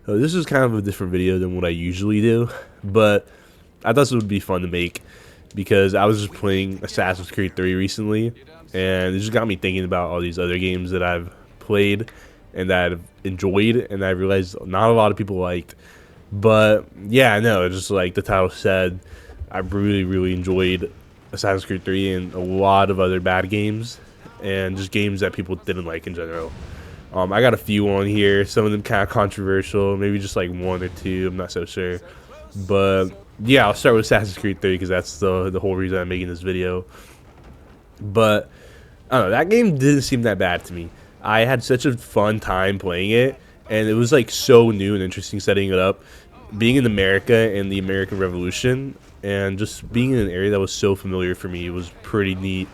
This is kind of a different video than what I usually do, but I thought this would be fun to make because I was just playing Assassin's Creed 3 recently, and it just got me thinking about all these other games that I've played and that I've enjoyed, and I realized not a lot of people liked. But yeah, no, just like the title said, I really enjoyed Assassin's Creed 3 and a lot of other bad games, and just games that people didn't like in general. I got a few on here. Some of them kind of controversial. Maybe just like one or two. I'm not so sure. But yeah, I'll start with Assassin's Creed 3 because that's the whole reason I'm making this video. But I don't know. That game didn't seem that bad to me. I had such a fun time playing it, and it was like so new and interesting setting it up. Being in America and the American Revolution, and just being in an area that was so familiar for me was pretty neat.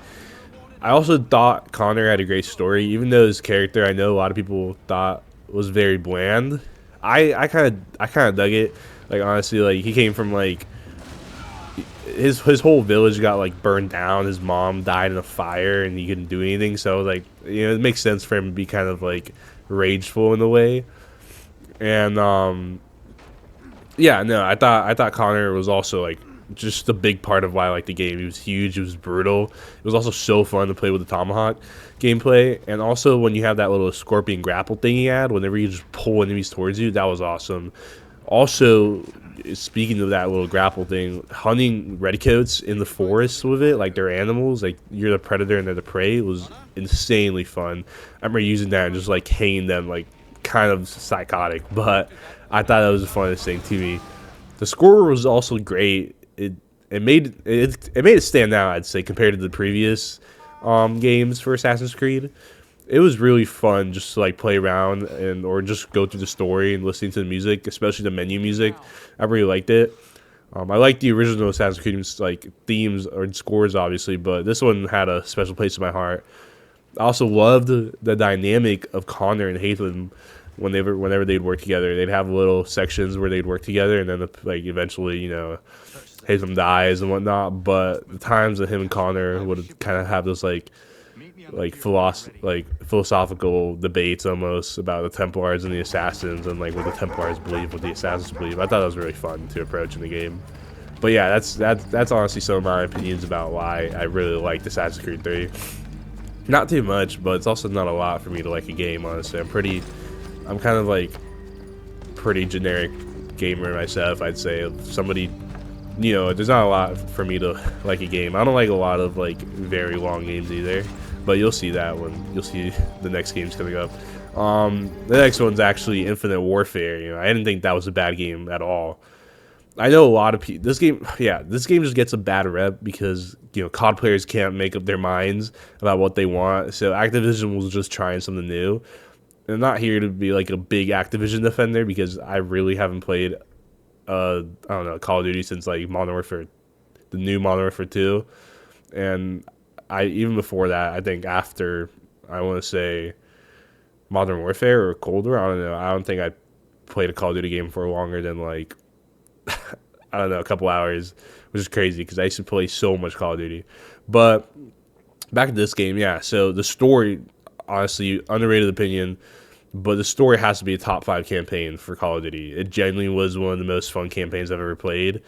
I also thought Connor had a great story, even though his character I know a lot of people thought was very bland. I kind of dug it. Like honestly, like he came from like his whole village got like burned down. His mom died in a fire, and he couldn't do anything. So like it makes sense for him to be kind of like rageful in a way. And yeah, no, I thought Connor was also like just a big part of why I liked the game. He was huge, it was brutal. It was also so fun to play with the tomahawk gameplay, and also when you have that little scorpion grapple thing he had, whenever you just pull enemies towards you, that was awesome. Also, speaking of that little grapple thing, hunting redcoats in the forest with it, like they're animals, like you're the predator and they're the prey, was insanely fun. I remember using that and just like hanging them like kind of psychotic, but I thought that was the funnest thing to me. The score was also great. It made it stand out, I'd say, compared to the previous games for Assassin's Creed. It was really fun just to like play around and or just go through the story and listening to the music, especially the menu music. I really liked it. I like the original Assassin's Creed like themes or scores, obviously, but this one had a special place in my heart. I also loved the dynamic of Connor and Haytham whenever they'd work together. They'd have little sections where they'd work together, and then like eventually, Haytham dies and whatnot. But the times that him and Connor would kind of have those philosophical debates almost about the Templars and the Assassins, and like what the Templars believe, what the Assassins believe. I thought that was really fun to approach in the game. But yeah, that's honestly some of my opinions about why I really liked Assassin's Creed 3. Not too much, but it's also not a lot for me to like a game. Honestly, I'm kind of like pretty generic gamer myself. I'd say if somebody, there's not a lot for me to like a game. I don't like a lot of like very long games either. But you'll see that when you'll see the next games coming up. The next one's actually Infinite Warfare. I didn't think that was a bad game at all. I know a lot of people. This game just gets a bad rep because COD players can't make up their minds about what they want. So Activision was just trying something new. And I'm not here to be like a big Activision defender because I really haven't played, I don't know, Call of Duty since like Modern Warfare, the new Modern Warfare 2, and even before that, I think after I want to say Modern Warfare or Cold War, I don't know. I don't think I played a Call of Duty game for longer than like I don't know, a couple hours, which is crazy because I used to play so much Call of Duty. But back to this game, yeah. So the story, honestly, underrated opinion, but the story has to be a top 5 campaign for Call of Duty. It genuinely was one of the most fun campaigns I've ever played.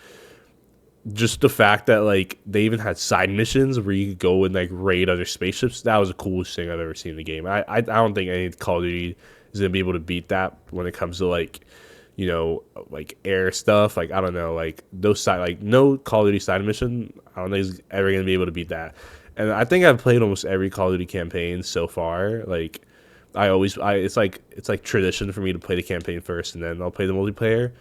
Just the fact that like they even had side missions where you could go and like raid other spaceships, that was the coolest thing I've ever seen in the game. I don't think any Call of Duty is gonna be able to beat that when it comes to like like air stuff. Like I don't know, like those side, like no Call of Duty side mission I don't think is ever gonna be able to beat that. And I think I've played almost every Call of Duty campaign so far. Like it's like tradition for me to play the campaign first and then I'll play the multiplayer.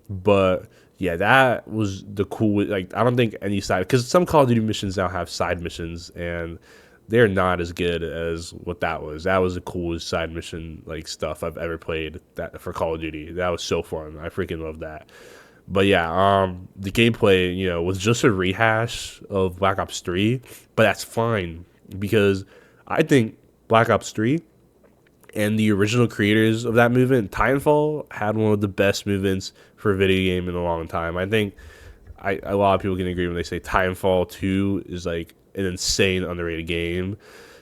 But yeah, that was the cool. Like, I don't think any side, because some Call of Duty missions now have side missions, and they're not as good as what that was. That was the coolest side mission like stuff I've ever played. That for Call of Duty, that was so fun. I freaking love that. But yeah, the gameplay, was just a rehash of Black Ops 3, but that's fine because I think Black Ops 3 and the original creators of that movement, Titanfall, had one of the best movements for a video game in a long time. I think a lot of people can agree when they say Titanfall 2 is like an insane underrated game.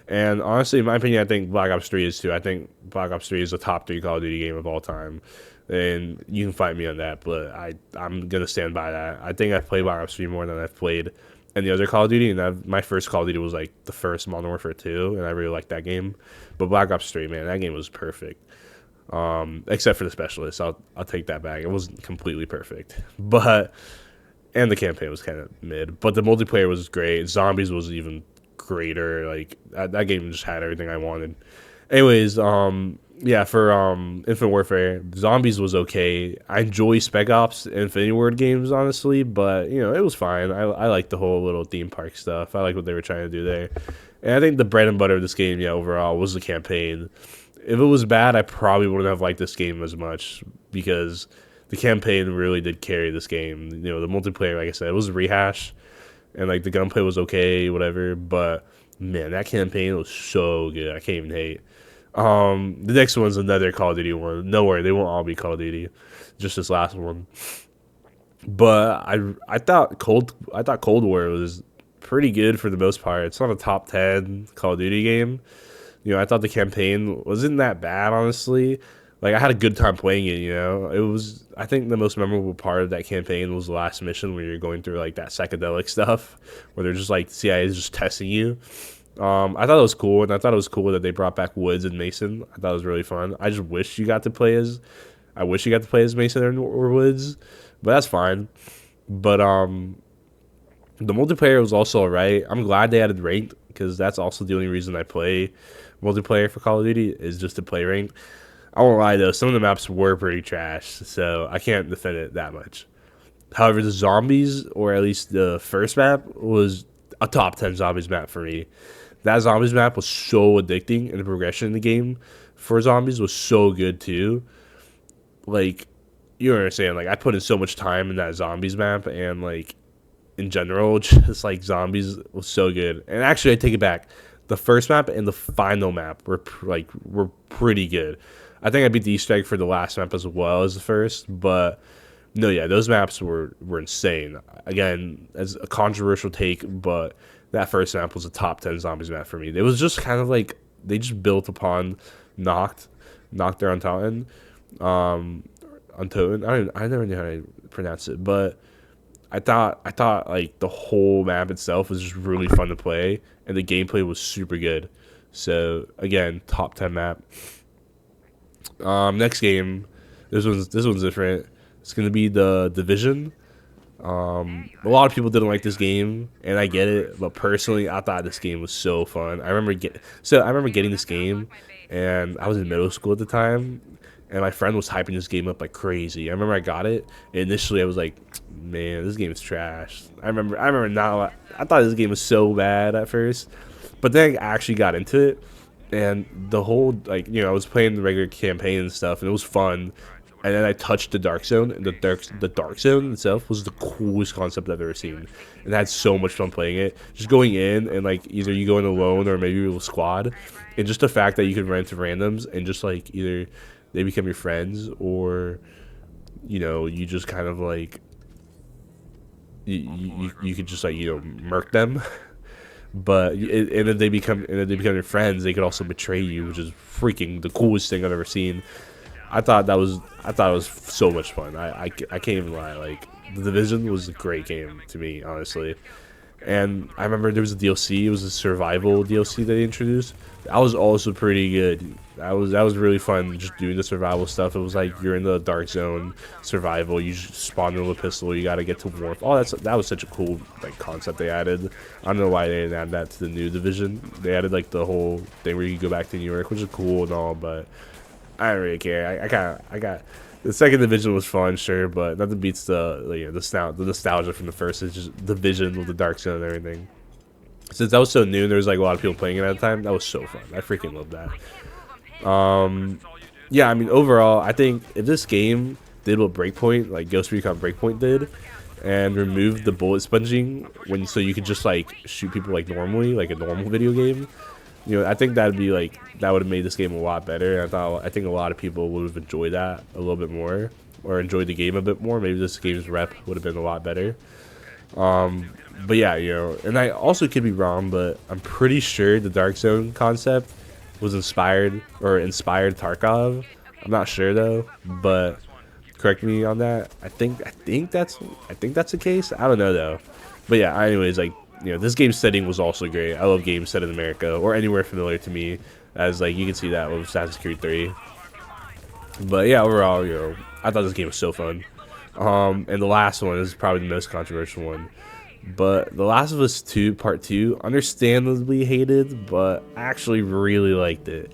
And honestly, in my opinion, I think Black Ops 3 is too. I think Black Ops 3 is the top 3 Call of Duty game of all time. and you can fight me on that. But I'm gonna stand by that. I think I've played Black Ops 3 more than I've played any other Call of Duty, and my first Call of Duty was like the first Modern Warfare 2, and I really liked that game. But Black Ops 3, man, that game was perfect. Except for the specialist, I'll take that back. It wasn't completely perfect, but and the campaign was kind of mid. But the multiplayer was great. Zombies was even greater. Like that game just had everything I wanted. Anyways, yeah, for Infinite Warfare, Zombies was okay. I enjoy Spec Ops Infinity Ward games, honestly, but you know it was fine. I like the whole little theme park stuff. I like what they were trying to do there, and I think the bread and butter of this game, yeah, overall was the campaign. If it was bad, I probably wouldn't have liked this game as much because the campaign really did carry this game. You know, the multiplayer, like I said, it was a rehash, and like the gunplay was okay, whatever. But man, that campaign was so good. I can't even hate. The next one's another Call of Duty one. No worry, they won't all be Call of Duty. Just this last one. But I thought Cold War was pretty good for the most part. It's not a top 10 Call of Duty game. You know, I thought the campaign wasn't that bad, honestly. Like, I had a good time playing it, you know. It was, I think the most memorable part of that campaign was the last mission where you're going through, like, that psychedelic stuff, where they're just, like, CIA is just testing you. I thought it was cool, and I thought it was cool that they brought back Woods and Mason. I thought it was really fun. I just wish you got to play as, Mason or Woods, but that's fine. But, the multiplayer was also alright. I'm glad they added ranked, because that's also the only reason I play multiplayer for Call of Duty is just to play ranked. I won't lie though, some of the maps were pretty trash, so I can't defend it that much. However, the zombies, or at least the first map, was a top 10 zombies map for me. That zombies map was so addicting, and the progression in the game for zombies was so good too. Like, you understand, like I put in so much time in that zombies map, and like in general, just like zombies was so good. And actually, I take it back. The first map and the final map were pretty good. I think I beat the Easter egg for the last map as well as the first, but no, yeah, those maps were insane. Again, as a controversial take, but that first map was a top 10 zombies map for me. It was just kind of like they just built upon Knocked there on Totten. I never knew how to pronounce it, but I thought like the whole map itself was just really fun to play, and the gameplay was super good. So again, top 10 map. Next game, this one's different. It's gonna be the Division. A lot of people didn't like this game, and I get it, but personally, I thought this game was so fun. I remember getting this game, and I was in middle school at the time, and my friend was hyping this game up like crazy. I remember I got it, and initially I was like, man, this game is trash. I remember not. I thought this game was so bad at first, but then I actually got into it, and the whole, like, you know, I was playing the regular campaign and stuff, and it was fun. And then I touched the Dark Zone, and the Dark Zone itself was the coolest concept I've ever seen. And I had so much fun playing it. Just going in, and like either you go in alone or maybe with a squad, and just the fact that you can run into randoms and just like either they become your friends, or you know, you just kind of like you could just like, you know, murk them. But and then they become your friends. They could also betray you, which is freaking the coolest thing I've ever seen. I thought it was so much fun. I can't even lie. Like, The Division was a great game to me, honestly. And I remember there was a DLC. It was a survival DLC that they introduced. That was also pretty good. That was really fun, just doing the survival stuff. It was like you're in the Dark Zone survival. You just spawn in with a pistol. You gotta get to warp. Oh, that was such a cool like concept they added. I don't know why they didn't add that to the new Division. They added like the whole thing where you can go back to New York, which is cool and all, but I don't really care. I got the second Division was fun, sure, but nothing beats the nostalgia from the first. It's just Division with the Dark Zone and everything. Since that was so new, there was like a lot of people playing it at the time. That was so fun. I freaking loved that. Yeah, I mean, overall, I think if this game did what Breakpoint, like Ghost Recon Breakpoint did, and removed the bullet sponging so you could just like shoot people like normally, like a normal video game. You know, I think that would have made this game a lot better. I think a lot of people would have enjoyed that a little bit more, or enjoyed the game a bit more. Maybe this game's rep would have been a lot better. But yeah, you know, and I also could be wrong, but I'm pretty sure the Dark Zone concept was inspired Tarkov. I'm not sure though, but correct me on that. I think that's the case. I don't know though. But yeah, anyways, like, this game setting was also great. I love games set in America or anywhere familiar to me, as like you can see that with Assassin's Creed 3. But yeah, overall, I thought this game was so fun. And the last one is probably the most controversial one. But The Last of Us 2 Part 2, understandably hated, but I actually really liked it.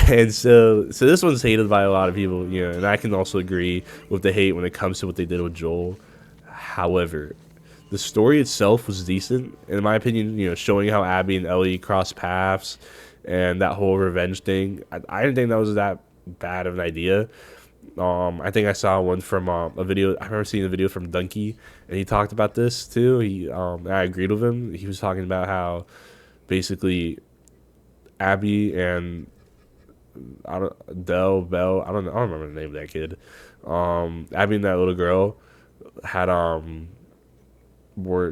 And so this one's hated by a lot of people, and I can also agree with the hate when it comes to what they did with Joel. However, the story itself was decent, in my opinion, showing how Abby and Ellie cross paths and that whole revenge thing. I didn't think that was that bad of an idea. I think I saw one from a video. I remember seeing a video from Dunkey, and he talked about this too. I agreed with him. He was talking about how basically Abby and Del Bell. I don't know. I don't remember the name of that kid. Abby and that little girl had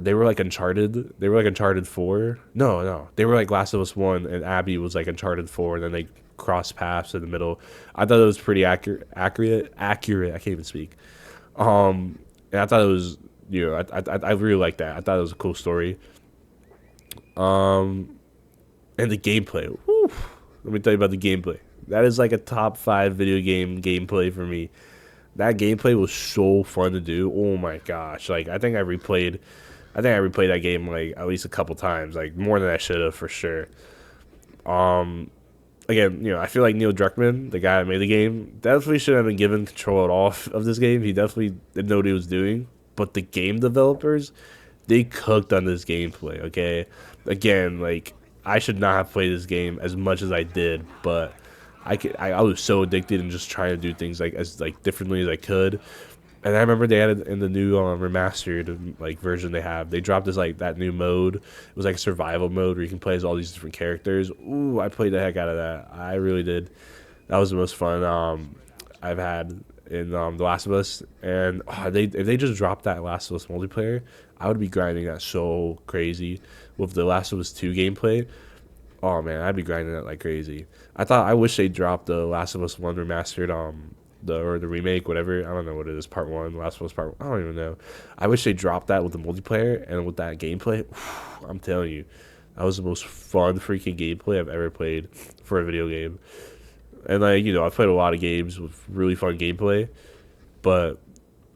they were like Uncharted. They were like Uncharted 4. No, they were like Last of Us 1, and Abby was like Uncharted 4, and then they cross paths in the middle. I thought it was pretty accurate. I can't even speak. And I thought it was, I really liked that. I thought it was a cool story. And the gameplay. Whew, let me tell you about the gameplay. That is like a top 5 video game gameplay for me. That gameplay was so fun to do. Oh my gosh! Like I think I replayed that game like at least a couple times, like more than I should have for sure. Again, I feel like Neil Druckmann, the guy that made the game, definitely shouldn't have been given control at all of this game. He definitely didn't know what he was doing. But the game developers, they cooked on this gameplay. Okay, again, like I should not have played this game as much as I did, but I was so addicted and just trying to do things like as like differently as I could. And I remember they added in the new remastered like version they dropped this like that new mode. It was like a survival mode where you can play as all these different characters. Ooh, I played the heck out of that. I really did. That was the most fun I've had in The Last of Us. And if they just dropped that Last of Us multiplayer, I would be grinding that so crazy with the Last of Us 2 gameplay. Oh man, I'd be grinding that like crazy. I wish they dropped the Last of Us 1 remastered the remake, whatever. I don't know what it is, part 1, Last of Us part 1. I don't even know. I wish they dropped that with the multiplayer and with that gameplay. I'm telling you, that was the most fun freaking gameplay I've ever played for a video game. And like, I've played a lot of games with really fun gameplay, but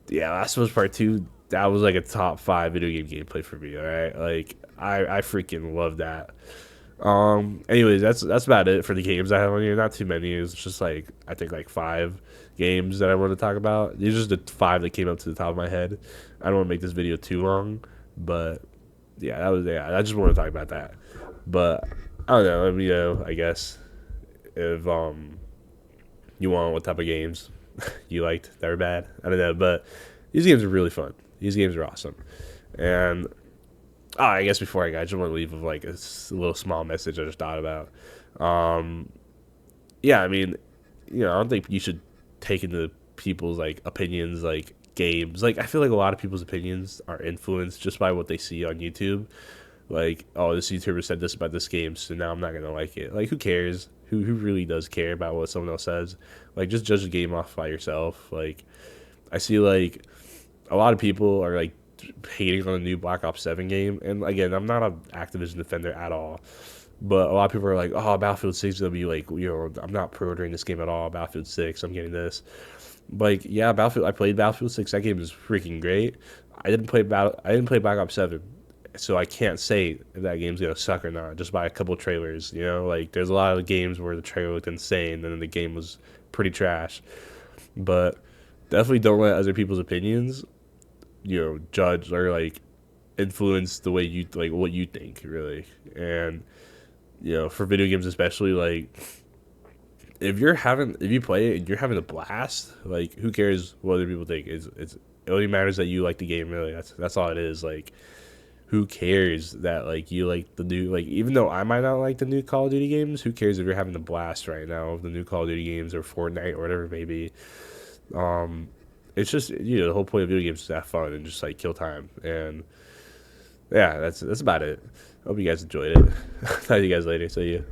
yeah, Last of Us Part 2, that was like a top 5 video game gameplay for me, alright? Like, I freaking love that. Anyways, that's about it for the games I have on here. Not too many. It's just like I think like 5 games that I want to talk about. These are just the 5 that came up to the top of my head. I don't want to make this video too long, but yeah, I just want to talk about that. But I don't know. Let me know. I guess if you want what type of games you liked that were bad. I don't know, but these games are really fun. These games are awesome, and I guess before I just want to leave with like a little small message I just thought about. Yeah, I mean, I don't think you should take into people's like opinions like games. Like I feel like a lot of people's opinions are influenced just by what they see on YouTube. Like, oh, this YouTuber said this about this game, so now I'm not gonna like it. Like, who cares? Who really does care about what someone else says? Like, just judge the game off by yourself. Like, I see like a lot of people are like hating on the new Black Ops 7 game, and again, I'm not an Activision defender at all, but a lot of people are like, oh, Battlefield 6 is gonna be like, I'm not pre-ordering this game at all. Battlefield 6, I'm getting this. Like, yeah, I played Battlefield 6. That game is freaking great. I didn't play Black Ops 7, so I can't say if that game's gonna suck or not just by a couple trailers. Like there's a lot of games where the trailer looked insane and then the game was pretty trash. But definitely don't let other people's opinions judge or like influence the way you like what you think really. And for video games especially, like if you play it and you're having a blast, like who cares what other people think? It only matters that you like the game, really. That's all it is. Like who cares that like you like the new, like even though I might not like the new Call of Duty games, who cares if you're having a blast right now of the new Call of Duty games or Fortnite or whatever it may be. It's just the whole point of video games is to have fun and just like kill time. And yeah, that's about it. Hope you guys enjoyed it. Talk to you guys later. See you.